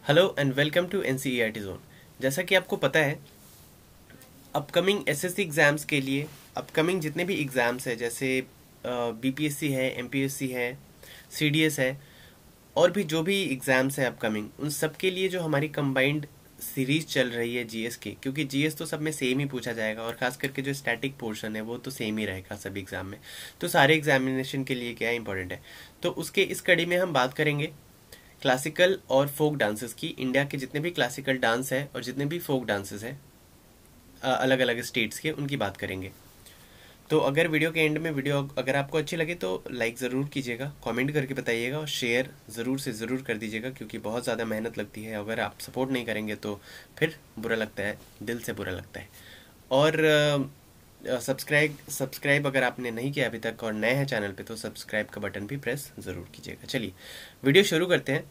Hello and welcome to NCERT zone. जैसा कि आपको पता है, अपकमिंग एसएससी एग्ज़ाम्स के लिए अपकमिंग जितने भी एग्ज़ाम्स हैं, जैसे बीपीएससी है, एमपीएससी है, सीडीएस है, और भी जो भी एग्ज़ाम्स हैं अपकमिंग, उन सब के लिए जो हमारी कंबाइंड सीरीज चल रही है जीएस की, क्योंकि जीएस तो सब में सेम ही पूछा जाएगा और खास करके जो स्टैटिक पोर्शन है वो तो सेम ही रहेगा सभी एग्ज़ाम में। तो सारे एग्जामिनेशन के लिए क्या इंपॉर्टेंट है, तो उसके इस कड़ी में हम बात करेंगे क्लासिकल और फोक डांसेस की। इंडिया के जितने भी क्लासिकल डांस है और जितने भी फोक डांसेस हैं अलग अलग स्टेट्स के, उनकी बात करेंगे। तो अगर वीडियो के एंड में वीडियो अगर आपको अच्छी लगे तो लाइक ज़रूर कीजिएगा, कमेंट करके बताइएगा और शेयर ज़रूर से ज़रूर कर दीजिएगा, क्योंकि बहुत ज़्यादा मेहनत लगती है। अगर आप सपोर्ट नहीं करेंगे तो फिर बुरा लगता है, दिल से बुरा लगता है। और सब्सक्राइब अगर आपने नहीं किया अभी तक और नए हैं चैनल पे तो सब्सक्राइब का बटन भी प्रेस ज़रूर कीजिएगा। चलिए वीडियो शुरू करते हैं।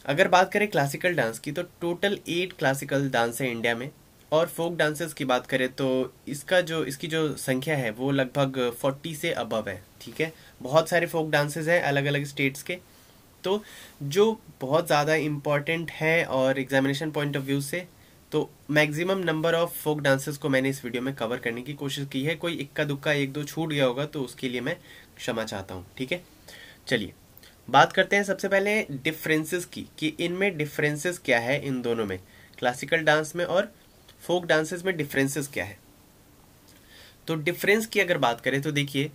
अगर बात करें क्लासिकल डांस की, तो टोटल 8 क्लासिकल डांस है इंडिया में, और फोक डांसेस की बात करें तो इसकी जो संख्या है वो लगभग 40 से अबव है। ठीक है, बहुत सारे फोक डांसेस हैं अलग अलग स्टेट्स के। तो जो बहुत ज़्यादा इम्पॉर्टेंट है और एग्जामिनेशन पॉइंट ऑफ व्यू से, तो maximum number of folk dances को मैंने इस वीडियो में कवर करने की कोशिश की है। कोई इक्का दुक्का एक दो छूट गया होगा तो उसके लिए मैं क्षमा चाहता हूँ। ठीक है, चलिए बात करते हैं सबसे पहले डिफरेंसेस की, कि इनमें डिफरेंसेस क्या है, इन दोनों में, क्लासिकल डांस में और फोक डांसेस में डिफरेंसेस क्या है। तो डिफरेंस की अगर बात करें तो देखिए,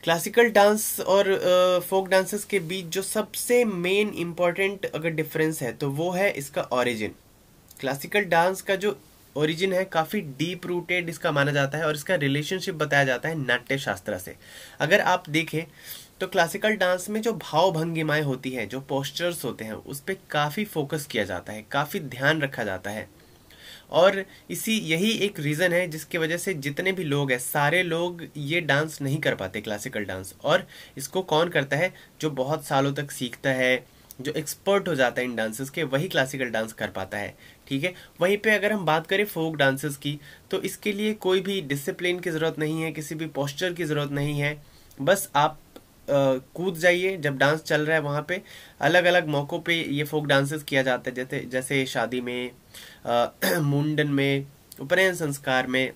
क्लासिकल डांस और फोक डांसेस के बीच जो सबसे मेन इंपॉर्टेंट अगर डिफरेंस है तो वो है इसका ओरिजिन। क्लासिकल डांस का जो ओरिजिन है काफ़ी डीप रूटेड इसका माना जाता है और इसका रिलेशनशिप बताया जाता है नाट्य शास्त्र से। अगर आप देखें तो क्लासिकल डांस में जो भाव भंगिमाएं होती हैं, जो पोस्चर्स होते हैं, उस पर काफ़ी फोकस किया जाता है, काफ़ी ध्यान रखा जाता है। और यही एक रीज़न है जिसकी वजह से जितने भी लोग हैं सारे लोग ये डांस नहीं कर पाते, क्लासिकल डांस। और इसको कौन करता है? जो बहुत सालों तक सीखता है, जो एक्सपर्ट हो जाता है इन डांसेस के, वही क्लासिकल डांस कर पाता है। ठीक है, वहीं पे अगर हम बात करें फोक डांसेस की, तो इसके लिए कोई भी डिसिप्लिन की ज़रूरत नहीं है, किसी भी पोस्चर की ज़रूरत नहीं है। बस आप कूद जाइए, जब डांस चल रहा है वहाँ पे अलग अलग मौक़ों पे ये फोक डांसेस किया जाता है, जैसे जैसे शादी में, मुंडन में, उपनयन संस्कार में।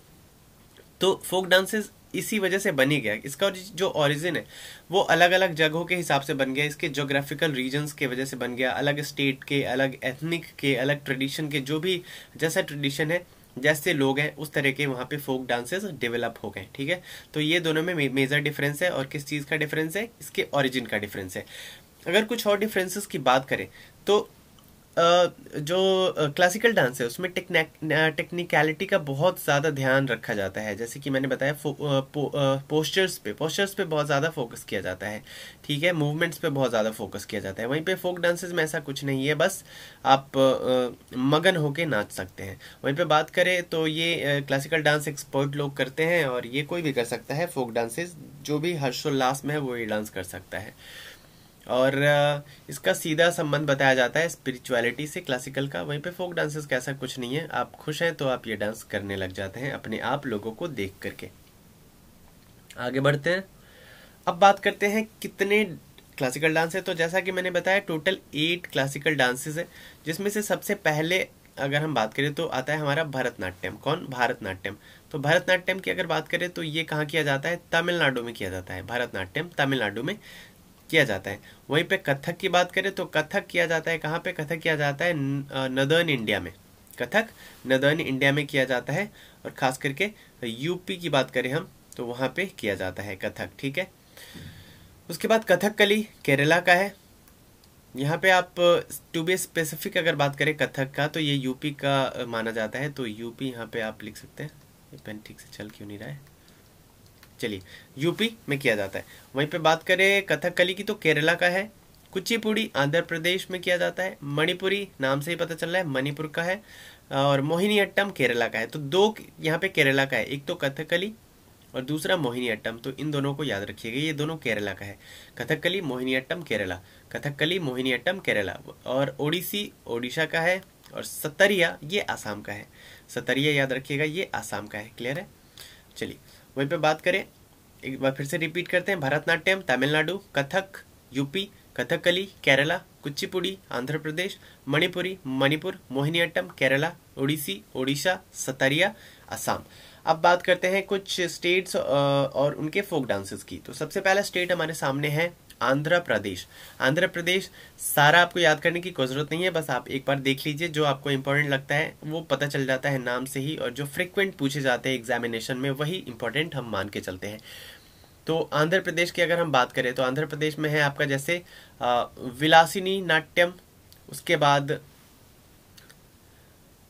तो फोक डांसेस इसी वजह से बनी गया। इसका जो ओरिजिन है वो अलग अलग जगहों के हिसाब से बन गया, इसके जोग्राफिकल रीजन्स के वजह से बन गया, अलग स्टेट के, अलग एथनिक के, अलग ट्रेडिशन के, जो भी जैसा ट्रेडिशन है, जैसे लोग हैं, उस तरह के वहाँ पे फोक डांसेस डेवलप हो गए। ठीक है, तो ये दोनों में मेजर डिफरेंस है। और किस चीज़ का डिफरेंस है? इसके ओरिजिन का डिफरेंस है। अगर कुछ और डिफरेंसेस की बात करें तो जो क्लासिकल डांस है उसमें टेक्निकलिटी का बहुत ज़्यादा ध्यान रखा जाता है, जैसे कि मैंने बताया पोस्चर्स पे बहुत ज़्यादा फोकस किया जाता है। ठीक है, मूवमेंट्स पे बहुत ज़्यादा फोकस किया जाता है। वहीं पे फोक डांसेस में ऐसा कुछ नहीं है, बस आप मगन होके नाच सकते हैं। वहीं पे बात करें तो ये क्लासिकल डांस एक्सपर्ट लोग करते हैं और ये कोई भी कर सकता है। फोक डांसेस जो भी हर्षोल्लास में है वो ये डांस कर सकता है। और इसका सीधा संबंध बताया जाता है स्पिरिचुअलिटी से क्लासिकल का। वहीं पे फोक डांसेस का ऐसा कुछ नहीं है, आप खुश हैं तो आप ये डांस करने लग जाते हैं अपने आप, लोगों को देख करके। आगे बढ़ते हैं, अब बात करते हैं कितने क्लासिकल डांस है। तो जैसा कि मैंने बताया टोटल 8 क्लासिकल डांसेस है, जिसमें से सबसे पहले अगर हम बात करें तो आता है हमारा भरतनाट्यम। कौन? भारतनाट्यम। तो भरतनाट्यम की अगर बात करें तो ये कहाँ किया जाता है? तमिलनाडु में किया जाता है। भरतनाट्यम तमिलनाडु में किया जाता है। वहीं पे कथक की बात करें तो कथक किया जाता है कहाँ पे? कथक किया जाता है नदर्न इंडिया में। कथक नदर्न इंडिया में किया जाता है, और खास करके यूपी की बात करें हम तो वहाँ पे किया जाता है कथक। ठीक है, उसके बाद कथकली केरला का है। यहाँ पे आप टू बी स्पेसिफिक अगर बात करें कथक का तो ये यूपी का माना जाता है, तो यूपी यहाँ पे आप लिख सकते हैं। ये पेन ठीक से चल क्यों नहीं रहा है? चलिए, यूपी में किया जाता है। वहीं पे बात करें कथकली की तो केरला का है। कुचिपुड़ी आंध्र प्रदेश में किया जाता है। मणिपुरी नाम से ही पता चल रहा है मणिपुर का है। और मोहिनीअट्टम केरला का है। तो दो यहाँ पे केरला का है, एक तो कथकली और दूसरा मोहिनीअट्टम। तो इन दोनों को याद रखिएगा, ये दोनों केरला का है। कथकली, मोहिनीअट्टम, केरला। कथकली, मोहिनीअट्टम, केरला। और ओडिसी ओडिशा का है, और सतरिया ये आसाम का है। सतरिया याद रखिएगा, ये आसाम का है। क्लियर है? चलिए वहीं पे बात करें, एक बार फिर से रिपीट करते हैं। भरतनाट्यम तमिलनाडु, कथक यूपी, कथकली केरला, कुचिपुड़ी आंध्र प्रदेश, मणिपुरी मणिपुर, मोहिनीअट्टम केरला, ओडिसी ओडिशा, सतारिया असम। अब बात करते हैं कुछ स्टेट्स और उनके फोक डांसेस की। तो सबसे पहला स्टेट हमारे सामने है आंध्र प्रदेश। आंध्र प्रदेश सारा आपको याद करने की कोई जरूरत नहीं है, बस आप एक बार देख लीजिए, जो आपको इंपॉर्टेंट लगता है वो पता चल जाता है नाम से ही, और जो फ्रिक्वेंट पूछे जाते हैं एग्जामिनेशन में वही इंपॉर्टेंट हम मान के चलते हैं। तो आंध्र प्रदेश की अगर हम बात करें तो आंध्र प्रदेश में है आपका जैसे विलासिनी नाट्यम, उसके बाद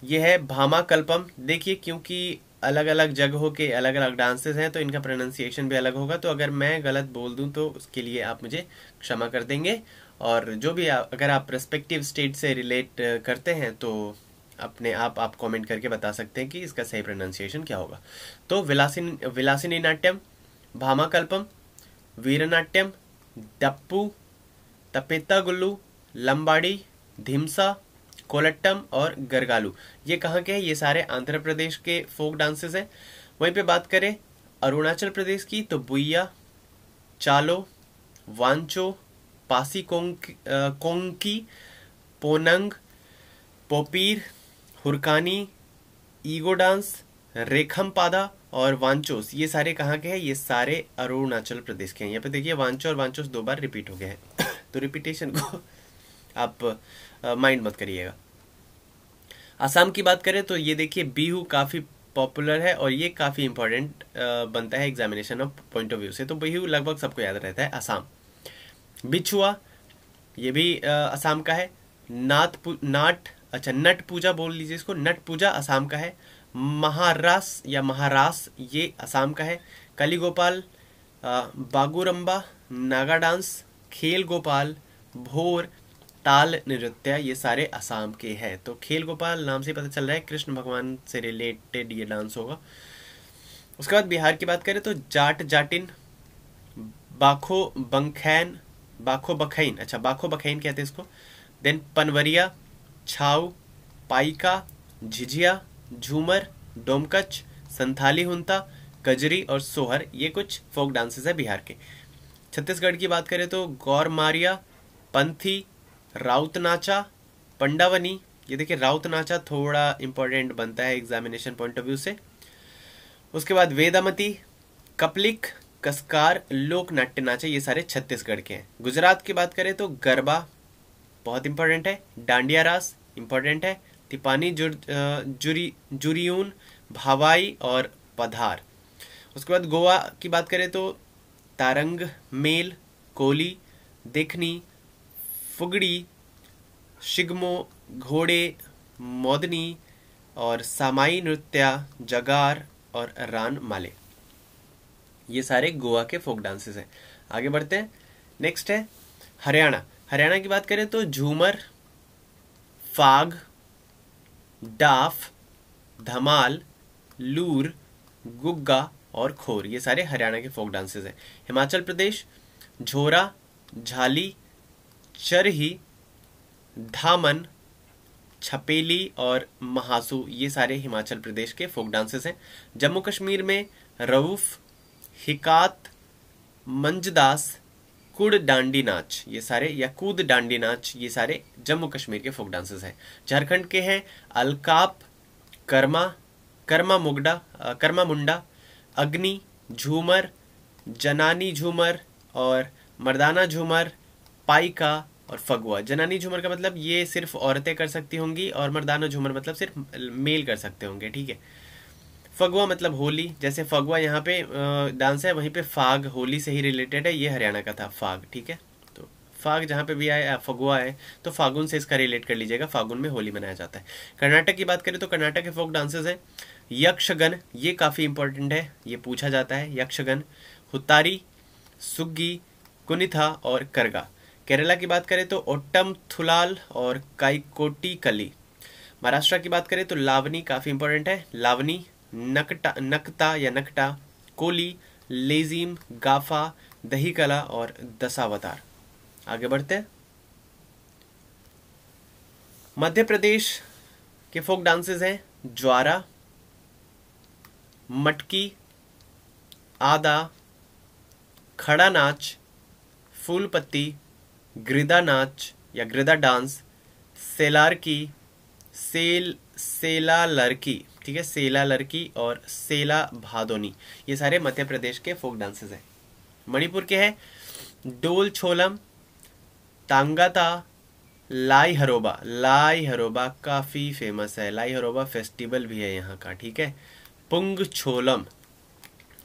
ये है भामा कल्पम। देखिए क्योंकि अलग अलग जगहों के अलग अलग डांसेस हैं तो इनका प्रोनाउंसिएशन भी अलग होगा, तो अगर मैं गलत बोल दूं तो उसके लिए आप मुझे क्षमा कर देंगे। और जो भी अगर आप रेस्पेक्टिव स्टेट से रिलेट करते हैं तो अपने आप कमेंट करके बता सकते हैं कि इसका सही प्रोनाउंसिएशन क्या होगा। तो विलासिनी नाट्यम, भामाकल्पम, वीरनाट्यम, डप्पू, तपेत्तागुल्लू, लंबाड़ी, धिमसा, कोलट्टम और गरगालू, ये कहाँ के हैं? ये सारे आंध्र प्रदेश के फोक डांसेस हैं। वहीं पे बात करें अरुणाचल प्रदेश की तो बुइया, चालो, वांचो, पासी कोंकी, पोनंग, पोपीर, हुरकानी, ईगो डांस, रेखमपादा और वांचोस, ये सारे कहाँ के हैं? ये सारे अरुणाचल प्रदेश के हैं। यहाँ पे देखिए वांचो और वांचोस 2 बार रिपीट हो गए हैं तो रिपीटेशन को आप माइंड मत करिएगा। असम की बात करें तो ये देखिए बिहू काफी पॉपुलर है और ये काफी इंपॉर्टेंट बनता है examination of point of view से, तो बिहू लगभग सबको याद रहता है। असम बिछुआ, ये भी असम का है। नट पूजा बोल लीजिए इसको, नट पूजा असम का है। महारास या महारास ये असम का है। कलीगोपाल, बागुरम्बा, नागा डांस, खेल गोपाल, भोर, ताल नृत्य, ये सारे असम के हैं। तो खेल गोपाल नाम से पता चल रहा है कृष्ण भगवान से रिलेटेड ये डांस होगा। उसके बाद बिहार की बात करें तो जाट जाटिन, बाखो बंखैन, बाखो बखैन, अच्छा बाखो बखैन कहते हैं इसको। देन पनवरिया, छाऊ, पाइका, झिझिया, झूमर, डोमकच, संथाली हुंता, कजरी और सोहर, ये कुछ फोक डांसेस है बिहार के। छत्तीसगढ़ की बात करें तो गौरमारिया, पंथी, राउत नाचा, पंडावनी, ये देखिए राउत नाचा थोड़ा इंपॉर्टेंट बनता है एग्जामिनेशन पॉइंट ऑफ व्यू से। उसके बाद वेदामती, कपलिक, कसकार, लोक नाट्य नाचा, ये सारे छत्तीसगढ़ के हैं। गुजरात की बात करें तो गरबा बहुत इंपॉर्टेंट है, डांडिया रास इंपॉर्टेंट है, तिपानी जुरियून, भावाई और पधार। उसके बाद गोवा की बात करें तो तारंग मेल, कोली, देखनी, फुगड़ी, शिगमो, घोड़े, मोदनी और सामाई नृत्य, जगार और रान माले, ये सारे गोवा के फोक डांसेस हैं। आगे बढ़ते हैं, नेक्स्ट है हरियाणा। हरियाणा की बात करें तो झूमर, फाग, डाफ, धमाल, लूर, गुग्गा और खोर, ये सारे हरियाणा के फोक डांसेस हैं। हिमाचल प्रदेश झोरा, झाली, चरही, धामन, छपेली और महासू, ये सारे हिमाचल प्रदेश के फोक डांसेस हैं। जम्मू कश्मीर में रऊफ, हिकात, मंजदास, कुड़ डांडी नाच, ये सारे या कूद डांडी नाच, ये सारे जम्मू कश्मीर के फोक डांसेस हैं। झारखंड के हैं अलकाप, कर्मा मुंडा, अग्नि, झूमर, जनानी झूमर और मर्दाना झूमर, पाइका और फगुआ। जनानी झूमर का मतलब ये सिर्फ औरतें कर सकती होंगी और मर्दाना झूमर मतलब सिर्फ मेल कर सकते होंगे, ठीक है। फगुआ मतलब होली, जैसे फगुआ यहाँ पे डांस है, वहीं पे फाग होली से ही रिलेटेड है, ये हरियाणा का था फाग, ठीक है। तो फाग जहाँ पे भी आए फगुआ है तो फागुन से इसका रिलेट कर लीजिएगा, फागुन में होली मनाया जाता है। कर्नाटक की बात करें तो कर्नाटक के फोक डांसेस हैं यक्षगन, ये काफी इंपॉर्टेंट है, ये पूछा जाता है यक्षगन, हुत्तारी, सुग्गी, कुनिथा और करगा। केरला की बात करें तो ओट्टम थुलाल और काइकोटी कली। महाराष्ट्र की बात करें तो लावनी काफी इंपॉर्टेंट है, लावनी, नकता या नकटा, कोली, लेजिम, गाफा, दही कला और दशावतार। आगे बढ़ते हैं, मध्य प्रदेश के फोक डांसेस हैं ज्वारा, मटकी, आदा, खड़ा नाच, फूल पत्ती, गिरदा नाच, या गृदा डांस, सेलारकी, सेला लड़की, ठीक है, सेला लड़की और सेला भादोनी, ये सारे मध्य प्रदेश के फोक डांसेस हैं। मणिपुर के हैं डोल छोलम, तांगाता, लाई हरोबा। लाई हरोबा काफी फेमस है, लाई हरोबा फेस्टिवल भी है यहाँ का, ठीक है। पुंग छोलम।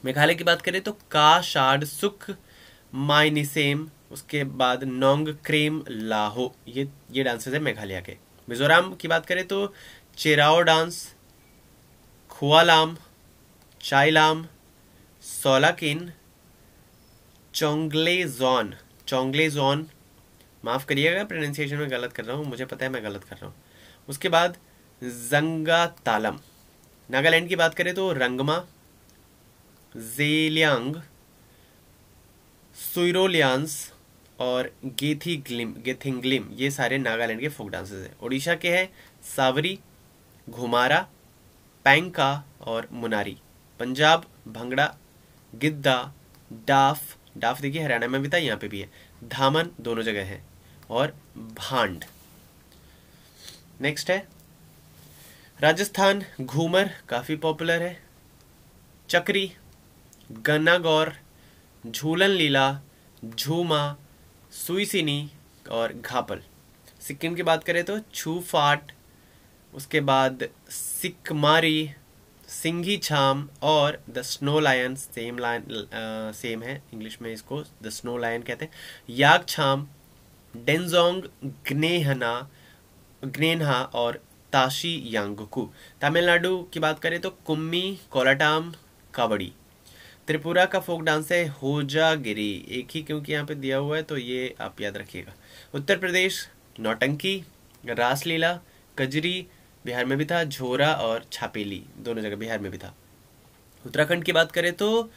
मेघालय की बात करें तो का शाड सुख माइनिसेम, उसके बाद नोंग क्रेम लाहो, ये डांसेस है मेघालय के। मिजोरम की बात करें तो चेराओ डांस, खुआलाम, चाइलाम, सोलाकिन, चोंगलेजोन। चोंगलेजोन, माफ करिएगा प्रोनाउंसिएशन में गलत कर रहा हूँ, मुझे पता है मैं गलत कर रहा हूँ। उसके बाद जंगा तालम। नागालैंड की बात करें तो रंगमा, जेलियांग, सुइरोलियांस और गेथिंगलिम, ये सारे नागालैंड के फोक डांसेस हैं। उड़ीसा के हैं सावरी, घुमारा, पैंका और मुनारी। पंजाब भंगड़ा, गिद्दा, डाफ, डाफ देखिए हरियाणा में भी था, यहाँ पे भी है, धामन दोनों जगह है, और भांड। नेक्स्ट है राजस्थान, घूमर काफी पॉपुलर है, चक्री, गन्नागौर, झूलन लीला, झूमा, सुईसिनी और घापल। सिक्किम की बात करें तो छू फाट, उसके बाद सिकमारी, सिंघी छाम और द स्नो लायन, सेम है इंग्लिश में, इसको द स्नो लायन कहते हैं। याक छाम, डेंजोंग ग्नेन्हा और ताशी यांगकू। तमिलनाडु की बात करें तो कुम्मी, कोलाटाम, कावड़ी। त्रिपुरा का फोक डांस है होजागिरी, एक ही क्योंकि यहाँ पे दिया हुआ है तो ये आप याद रखिएगा। उत्तर प्रदेश नौटंकी, रासलीला, कजरी बिहार में भी था, झोरा और छापेली दोनों जगह बिहार में भी था। उत्तराखंड की बात करें तो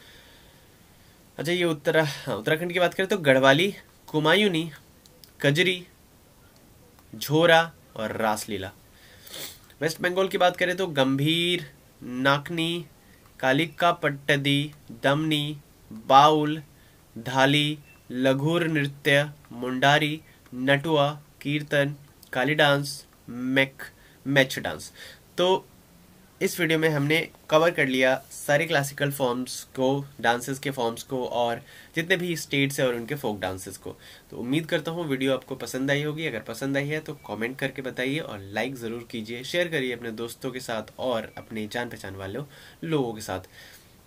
अच्छा ये उत्तराखंड की बात करें तो गढ़वाली, कुमायूनी, कजरी, झोरा और रासलीला। वेस्ट बंगाल की बात करें तो गंभीर, नाकनी, कालिका पट्टदी, दमनी, बाउल, धाली, लघुर नृत्य, मुंडारी, नटुआ, कीर्तन, काली डांस, मैच डांस। तो इस वीडियो में हमने कवर कर लिया सारे क्लासिकल फॉर्म्स को, डांसेस के फॉर्म्स को और जितने भी स्टेट्स है और उनके फोक डांसेस को। तो उम्मीद करता हूँ वीडियो आपको पसंद आई होगी। अगर पसंद आई है तो कमेंट करके बताइए और लाइक ज़रूर कीजिए, शेयर करिए अपने दोस्तों के साथ और अपने जान पहचान वाले लोगों के साथ।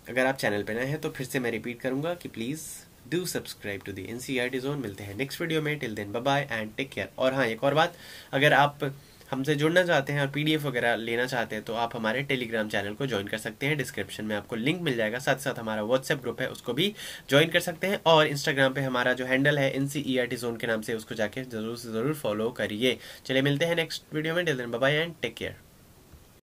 अगर आप चैनल पर नए हैं तो फिर से मैं रिपीट करूँगा कि please do subscribe to the NCERT zone. मिलते हैं नेक्स्ट वीडियो में, till then bye bye and take care. और हाँ, एक और बात, अगर आप हमसे जुड़ना चाहते हैं और PDF वगैरह लेना चाहते हैं तो आप हमारे टेलीग्राम चैनल को ज्वाइन कर सकते हैं। डिस्क्रिप्शन में आपको लिंक मिल जाएगा, साथ साथ हमारा WhatsApp ग्रुप है उसको भी ज्वाइन कर सकते हैं। और इंस्टाग्राम पे हमारा जो हैंडल है NCERT जोन के नाम से, उसको जाके जरूर से ज़रूर फॉलो करिए। चलिए मिलते हैं नेक्स्ट वीडियो में, till then bye bye and take care.